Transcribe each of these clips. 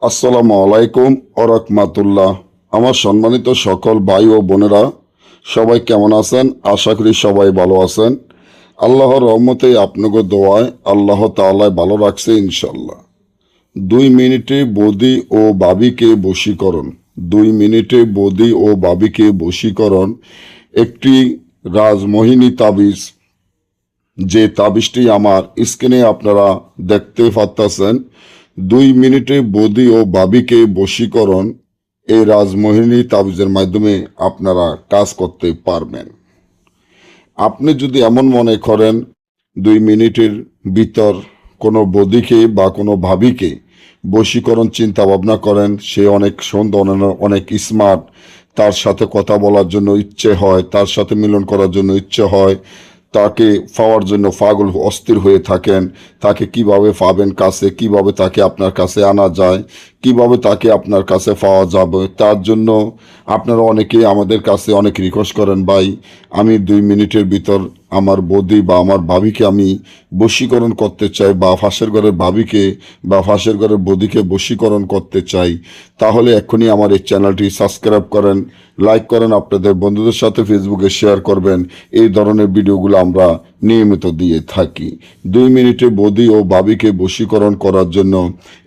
আসসালামু আলাইকুম ওরহমাতুল্লাহ। আমার সম্মানিত সকল ভাই ও বোনেরা, সবাই কেমন আছেন? আশা করি সবাই ভালো আছেন। আল্লাহর রহমতে আপনাকে দোয়ায় আল্লাহ তাআলা ভালো রাখছে ইনশাল্লাহ। 2 মিনিটে বৌদি ও ভাবিকে বশীকরণ। 2 মিনিটে বৌদি ও ভাবিকে বশীকরণ একটি রাজমোহিনী তাবিজ। যে তাবিজটি আমার স্ক্রিনে আপনারা দেখতে পাচ্ছেন। 2 মিনিটে বৌদি ও ভাবিকে বশীকরণ এই রাজমোহিনী তাবিজের মাধ্যমে আপনারা কাজ করতে পারবেন। আপনি যদি এমন মনে করেন 2 মিনিটের ভিতর কোনো বৌদিকে বা কোনো ভাবিকে বশীকরণ চিন্তা ভাবনা করেন, সে অনেক সুন্দর, অনেক স্মার্ট, তার সাথে কথা বলার জন্য ইচ্ছে হয়, তার সাথে মিলন করার জন্য ইচ্ছে হয়, তাকে পাওয়ার জন্য পাগল অস্থির হয়ে থাকেন, তাকে কিভাবে পাবেন কাছে, কিভাবে তাকে আপনার কাছে আনা যায়, কিভাবে তাকে আপনার কাছে পাওয়া যাবে, তার জন্য আপনারা অনেকেই আমাদের কাছে অনেক রিকোয়েস্ট করেন, ভাই আমি 2 মিনিটের ভিতর আমার বৌদি বা আমার ভাবিকে আমি বশীকরণ করতে চাই, বা ফাঁসের ঘরের ভাবিকে বা ফাঁসের ঘরের বৌদিকে বশীকরণ করতে চাই। তাহলে এক্ষুনি আমার এই চ্যানেলটি সাবস্ক্রাইব করেন, লাইক করেন, আপনাদের বন্ধুদের সাথে ফেসবুকে শেয়ার করবেন। এই ধরনের ভিডিওগুলো আমরা নিয়মিত দিয়ে থাকি। 2 মিনিটে বৌদি ও ভাবিকে বশীকরণ করার জন্য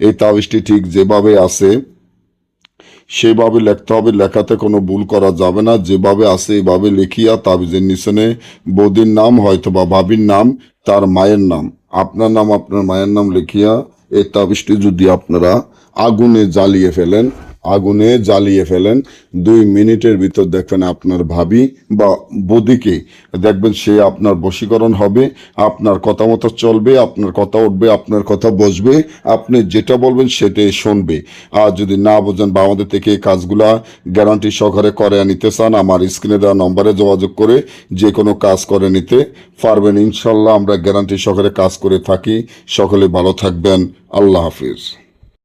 এই তাবিজটি ঠিক যেভাবে আছে সেভাবে লিখতে হবে, লেখাতে কোনো ভুল করা যাবে না। যেভাবে আছে এভাবে লিখিয়া তাবিজের নিচনে বৌদির নাম, হয়তো বা ভাবির নাম, তার মায়ের নাম, আপনার নাম, আপনার মায়ের নাম লিখিয়া এই তাবিজটি যদি আপনারা আগুনে জ্বালিয়ে ফেলেন 2 মিনিটের ভিতর দেখবেন আপনার ভাবি বা বৌদিকে দেখবেন সে আপনার বশীকরণ হবে, আপনার কথা মতো চলবে, আপনার কথা উঠবে, আপনার কথা বসবে, আপনি যেটা বলবেন সেটাই শুনবে। আর যদি না বোঝেন বা আমাদের থেকে এই কাজগুলা গ্যারান্টি সহকারে করে নিতে চান, আমার স্ক্রিনে দেওয়া নম্বরে যোগাযোগ করে যে কোনো কাজ করে নিতে পারবেন ইনশাল্লাহ। আমরা গ্যারান্টি সহকারে কাজ করে থাকি। সকলে ভালো থাকবেন। আল্লাহ হাফিজ।